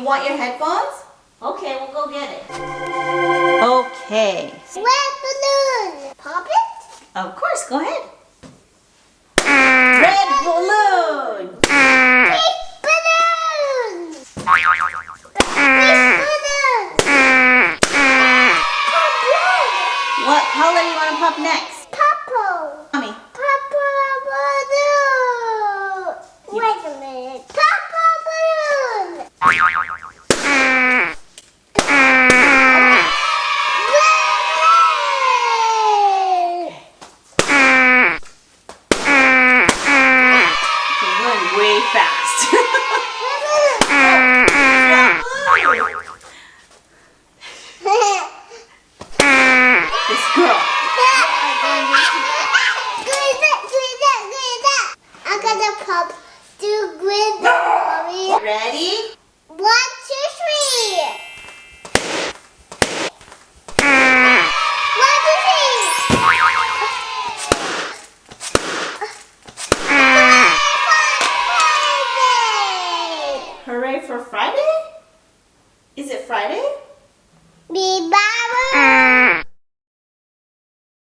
want your headphones? Okay, we'll go get it. Okay. Red balloon. Pop it? Of course, go ahead. Red balloon. Pink balloon. Pink balloon. Pop red. What color do you want to pop next? Purple. Mommy. Purple balloon. Wait a minute. Purple balloon. Way fast. This girl. I'm gonna pop two green balloons. Ready? 1, 2, 3. 1, 2, 3. Hooray for Friday? Is it Friday? Be